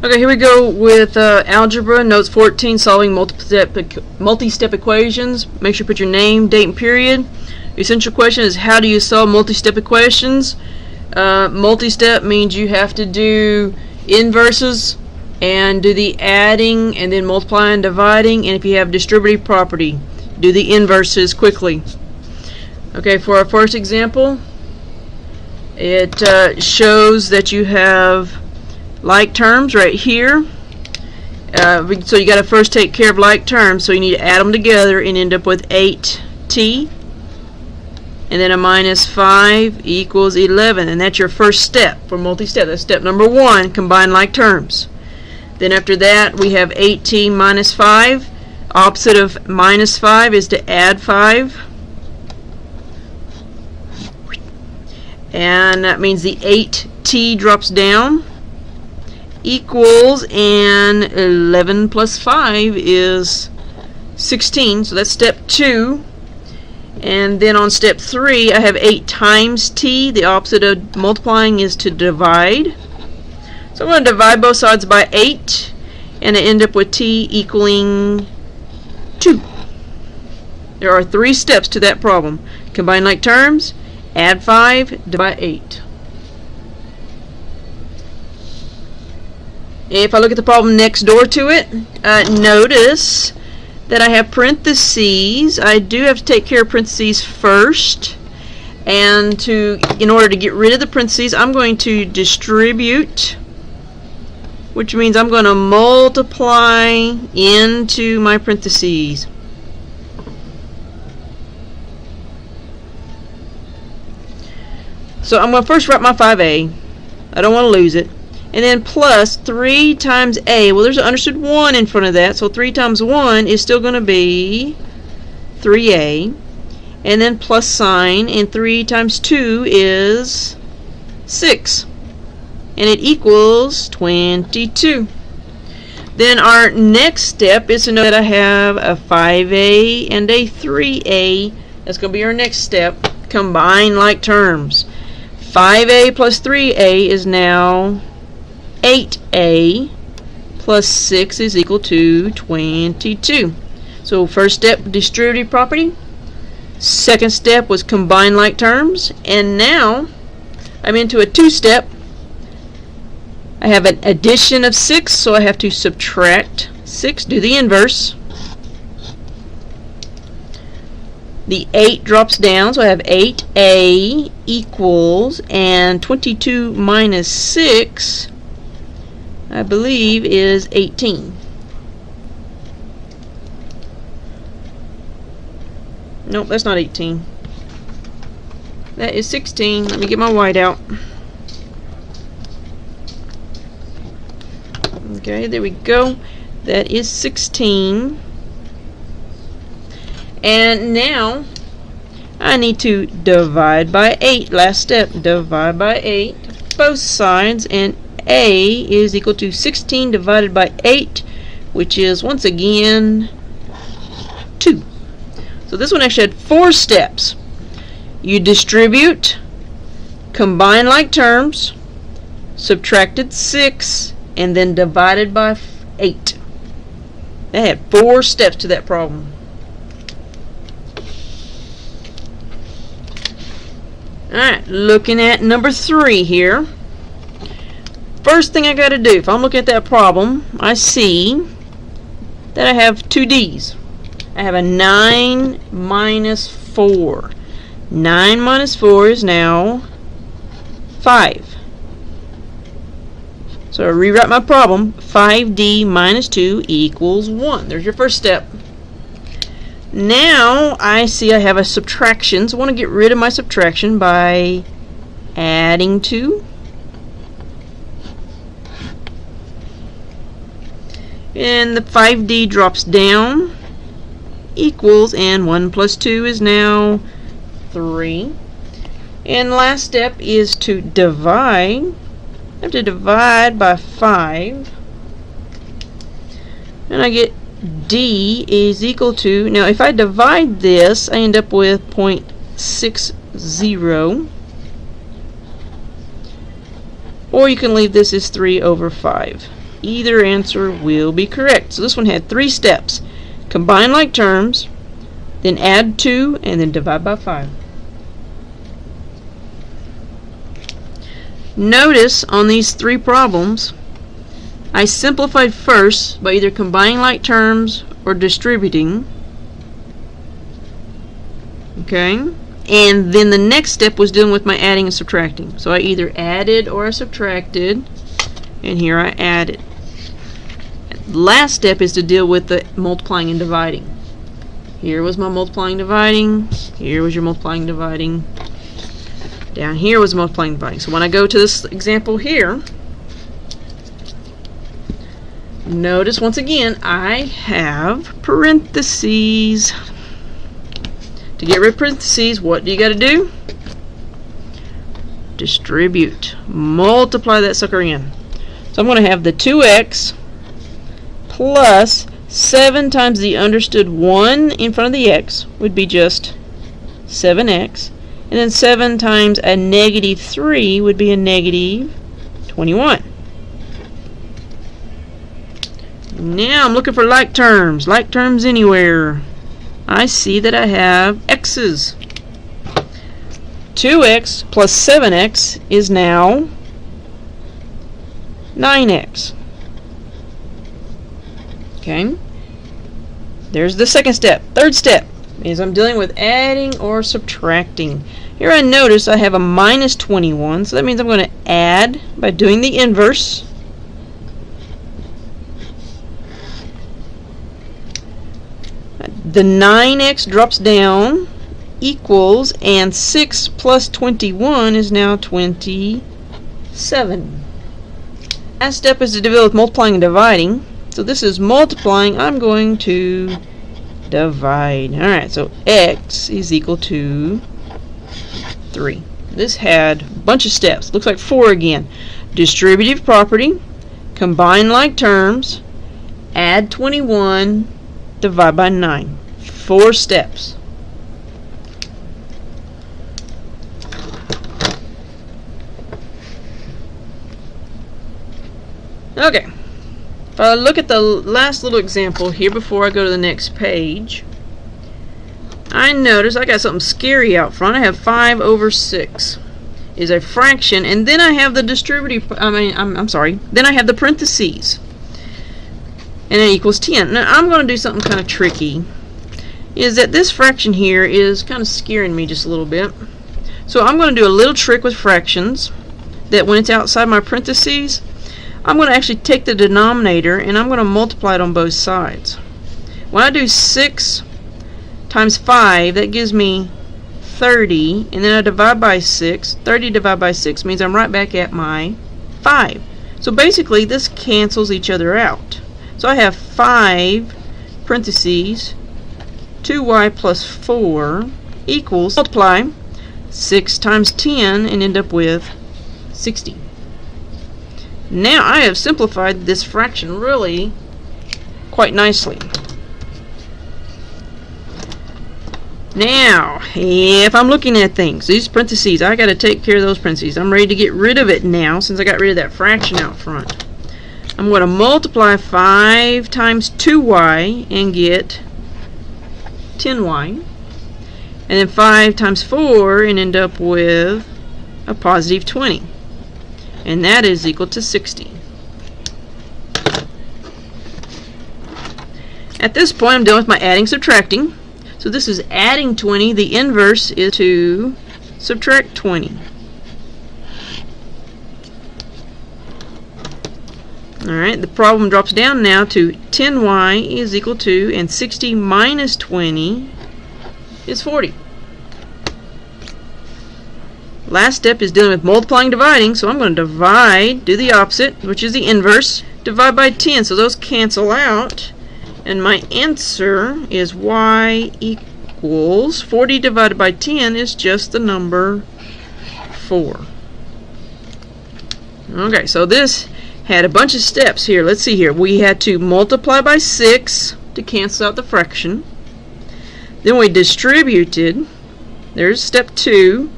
Okay, here we go with Algebra, Notes 14, solving multi-step equations. Make sure you put your name, date, and period. The essential question is, how do you solve multi-step equations? Multi-step means you have to do inverses and do the adding and then multiplying and dividing, and if you have distributive property, do the inverses quickly. Okay, for our first example, it shows that you have like terms right here. So you got to first take care of like terms, so you need to add them together and end up with 8t, and then a minus 5 equals 11, and that's your first step for multi-step. That's step number 1, combine like terms. Then after that we have 8t minus 5. Opposite of minus 5 is to add 5, and that means the 8t drops down, equals, and 11 plus 5 is 16, so that's step 2. And then on step 3 I have 8 times t. The opposite of multiplying is to divide, so I'm going to divide both sides by 8, and I end up with t equaling 2. There are 3 steps to that problem: combine like terms, add 5, divide by 8. If I look at the problem next door to it, notice that I have parentheses. I do have to take care of parentheses first, and in order to get rid of the parentheses, I'm going to distribute, which means I'm going to multiply into my parentheses. So I'm going to first write my 5a. I don't want to lose it. And then plus 3 times a. Well, there's an understood 1 in front of that, so 3 times 1 is still going to be 3a. And then plus sign, and 3 times 2 is 6. And it equals 22. Then our next step is to know that I have a 5a and a 3a. That's going to be our next step. Combine like terms. 5a plus 3a is now 8a, plus 6 is equal to 22. So first step, distributive property. Second step was combine like terms, and now I'm into a 2-step. I have an addition of 6, so I have to subtract 6, do the inverse. The 8 drops down, so I have 8a equals, and 22 minus 6, I believe, is 18. Nope, that's not 18. That is 16. Let me get my white out. Okay, there we go. That is 16. And now I need to divide by 8. Last step, divide by 8 both sides, and a is equal to 16 divided by 8, which is once again 2. So this one actually had 4 steps. You distribute, combine like terms, subtracted 6, and then divided by 8. That had 4 steps to that problem. Alright, looking at number 3 here. First thing I got to do, if I'm looking at that problem, I see that I have 2 d's. I have a 9 minus 4. 9 minus 4 is now 5. So I rewrite my problem. 5d minus 2 equals 1. There's your first step. Now I see I have a subtraction, so I want to get rid of my subtraction by adding 2. And the 5d drops down, equals, and 1 plus 2 is now 3. And last step is to divide. I have to divide by 5, and I get d is equal to, now if I divide this, I end up with 0.60, or you can leave this as 3 over 5. either answer will be correct. So this one had 3 steps. Combine like terms, then add 2, and then divide by 5. Notice on these 3 problems, I simplified first by either combining like terms or distributing. Okay? And then the next step was dealing with my adding and subtracting. So I either added or I subtracted, and here I added. The last step is to deal with the multiplying and dividing. Here was my multiplying and dividing, here was your multiplying and dividing, down here was multiplying and dividing. So when I go to this example here, notice once again I have parentheses. To get rid of parentheses, what do you got to do? Distribute. Multiply that sucker in. So I'm going to have the 2x plus 7 times the understood 1 in front of the x would be just 7x. And then 7 times a negative 3 would be a negative 21. Now I'm looking for like terms. Like terms anywhere. I see that I have x's. 2x plus 7x is now 9x. Okay? There's the second step. Third step is I'm dealing with adding or subtracting. Here I notice I have a minus 21, so that means I'm going to add by doing the inverse. The 9x drops down, equals, and 6 plus 21 is now 27. Last step is to deal with multiplying and dividing. So this is multiplying. I'm going to divide. Alright, so x is equal to 3. This had a bunch of steps. Looks like 4 again. Distributive property, combine like terms, add 21, divide by 9. 4 steps. Okay. If I look at the last little example here before I go to the next page, I notice I got something scary out front. I have 5 over 6 is a fraction, and then I have the distributive, then I have the parentheses. And it equals 10. Now I'm going to do something kind of tricky. Is that this fraction here is kind of scaring me just a little bit. So I'm going to do a little trick with fractions that when it's outside my parentheses, I'm going to actually take the denominator and I'm going to multiply it on both sides. When I do 6 times 5, that gives me 30, and then I divide by 6. 30 divided by 6 means I'm right back at my 5. So basically this cancels each other out. So I have 5 parentheses 2y plus 4 equals, multiply 6 times 10 and end up with 60. Now I have simplified this fraction really quite nicely. Now, if I'm looking at things, these parentheses, I got to take care of those parentheses. I'm ready to get rid of it now since I got rid of that fraction out front. I'm going to multiply 5 times 2y and get 10y. And then 5 times 4 and end up with a positive 20. And that is equal to 60. At this point I'm done with my adding, subtracting. So this is adding 20. The inverse is to subtract 20. Alright, the problem drops down now to 10y is equal to, and 60 minus 20 is 40. Last step is dealing with multiplying and dividing, so I'm going to divide, do the opposite, which is the inverse, divide by 10, so those cancel out, and my answer is y equals 40 divided by 10 is just the number 4. Okay, so this had a bunch of steps here. Let's see here. We had to multiply by 6 to cancel out the fraction. Then we distributed. There's step 2.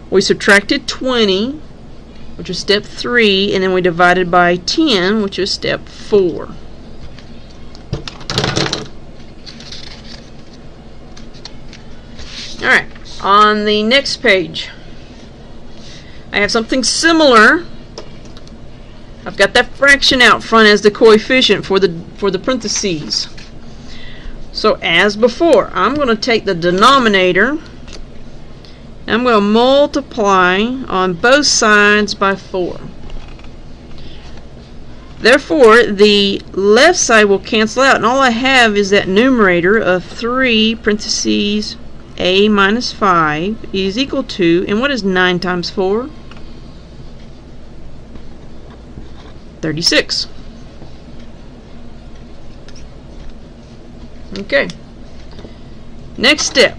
We subtracted 20. which was step 3, and then we divided by 10, which was step 4. Alright, on the next page, I have something similar. I've got that fraction out front as the coefficient for the parentheses. So as before, I'm going to take the denominator, I'm going to multiply on both sides by 4. Therefore, the left side will cancel out, and all I have is that numerator of 3 parentheses a minus 5 is equal to, and what is 9 times 4? 36. Okay. Next step.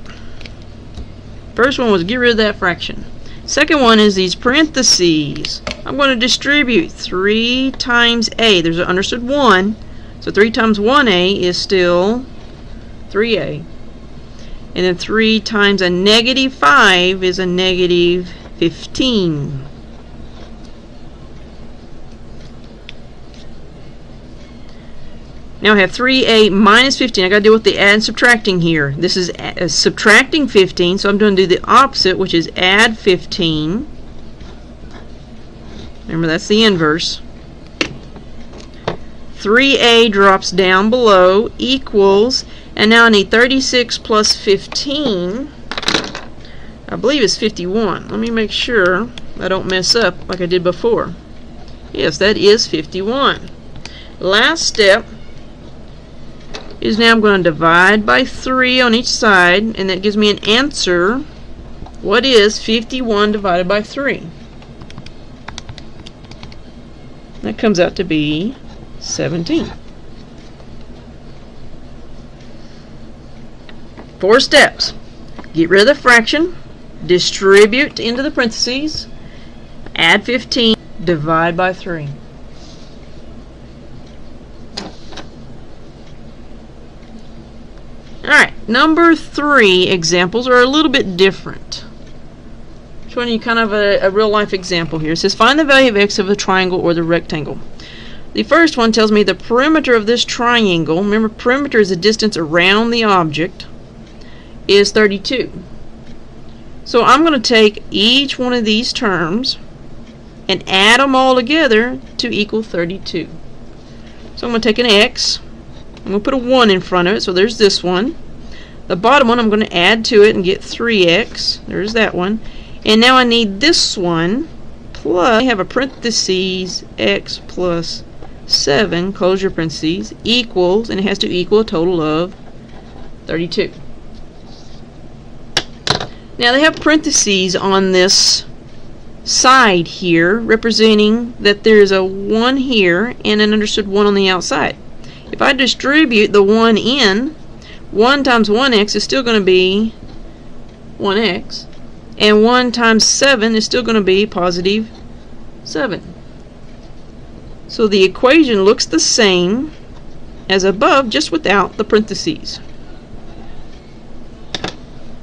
First one was get rid of that fraction. Second one is these parentheses. I'm going to distribute 3 times a. There's an understood 1. So 3 times 1a is still 3a. And then 3 times a negative 5 is a negative 15. Now I have 3a minus 15. I got to deal with the add and subtracting here. This is subtracting 15, so I'm going to do the opposite, which is add 15. Remember, that's the inverse. 3a drops down below, equals, and now I need 36 plus 15. I believe it's 51. Let me make sure I don't mess up like I did before. Yes, that is 51. Last step is now I'm going to divide by 3 on each side, and that gives me an answer. What is 51 divided by 3? That comes out to be 17. 4 steps. Get rid of the fraction, distribute into the parentheses, add 15, divide by 3. Alright, number 3 examples are a little bit different. Showing you kind of a real life example here. It says find the value of x of the triangle or the rectangle. The first one tells me the perimeter of this triangle, remember perimeter is the distance around the object, is 32. So I'm going to take each one of these terms and add them all together to equal 32. So I'm going to take an x, I'm going to put a 1 in front of it, so there's this one. The bottom one I'm going to add to it and get 3x. There's that one. And now I need this one, plus I have a parentheses, x plus 7, close your parentheses, equals, and it has to equal a total of 32. Now they have parentheses on this side here, representing that there's a 1 here and an understood 1 on the outside. If I distribute the 1 in, 1 times 1x is still going to be 1x, and 1 times 7 is still going to be positive 7. So the equation looks the same as above, just without the parentheses.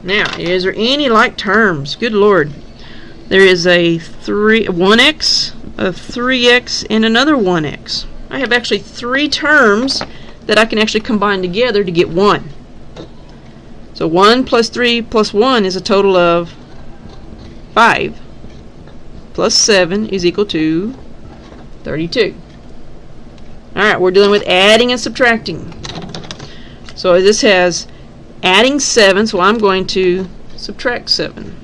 Now, is there any like terms? Good Lord. There is a 1x, a 3x, and another 1x. I have actually 3 terms that I can actually combine together to get 1. So 1 plus 3 plus 1 is a total of 5. Plus 7 is equal to 32. Alright, we're dealing with adding and subtracting. So this has adding 7, so I'm going to subtract 7.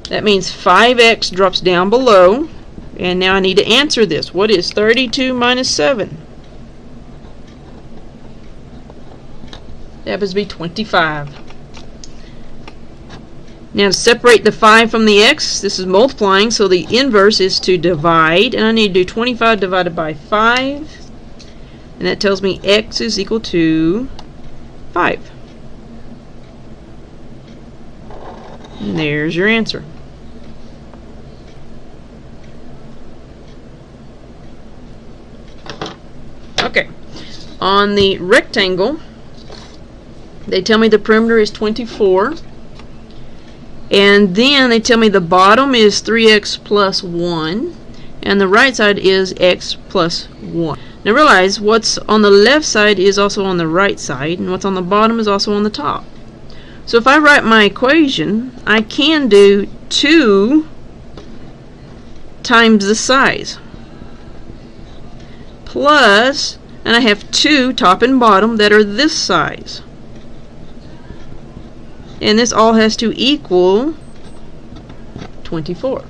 That means 5x drops down below. And now I need to answer this. What is 32 minus 7? That happens to be 25. Now to separate the 5 from the x, this is multiplying, so the inverse is to divide, and I need to do 25 divided by 5, and that tells me x is equal to 5. And there's your answer. Okay, on the rectangle, they tell me the perimeter is 24, And then they tell me the bottom is 3x plus 1, and the right side is x plus 1. Now realize what's on the left side is also on the right side, and what's on the bottom is also on the top. So if I write my equation, I can do 2 times the size plus, and I have 2 top and bottom that are this size. And this all has to equal 24.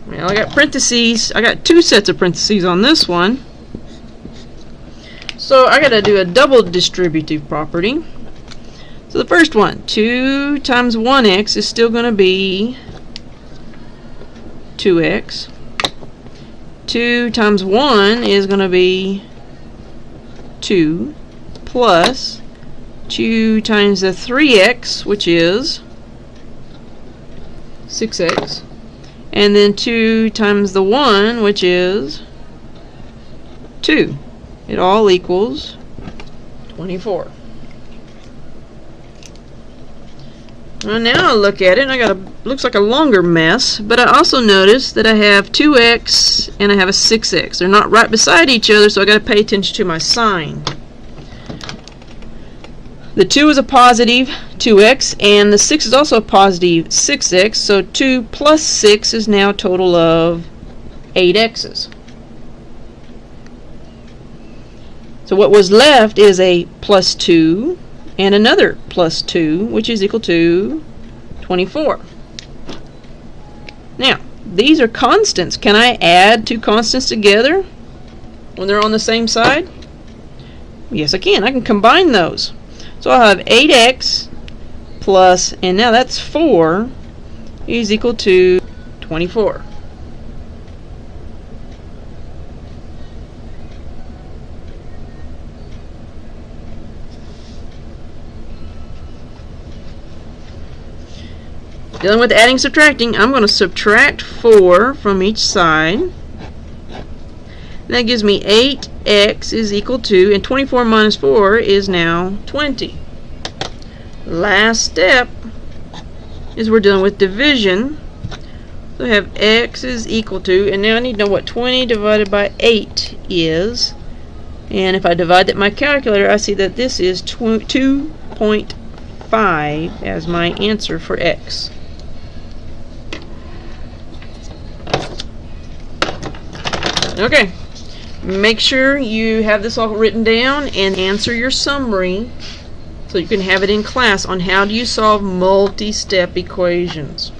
Well, I got parentheses. I got 2 sets of parentheses on this one. So I got to do a double distributive property. So the first one, 2 times 1x is still going to be 2x. 2 times 1 is going to be 2 plus 2 times the 3x, which is 6x, and then 2 times the 1, which is 2. It all equals 24. Well, now I look at it, and I got looks like a longer mess, but I also notice that I have 2x and I have a 6x. They're not right beside each other, so I got to pay attention to my sign. The 2 is a positive 2x, and the 6 is also a positive 6x, so 2 plus 6 is now a total of 8x's. So what was left is a plus 2 and another plus 2, which is equal to 24. Now, these are constants. Can I add 2 constants together when they're on the same side? Yes, I can. I can combine those. So I'll have 8x plus, and now that's 4, is equal to 24. Dealing with adding, subtracting, I'm going to subtract 4 from each side. That gives me 8x is equal to, and 24 minus 4 is now 20. Last step is we're dealing with division. So I have x is equal to, and now I need to know what 20 divided by 8 is. And if I divide that in my calculator, I see that this is 2.5 as my answer for x. Okay. Make sure you have this all written down and answer your summary so you can have it in class on how do you solve multi-step equations.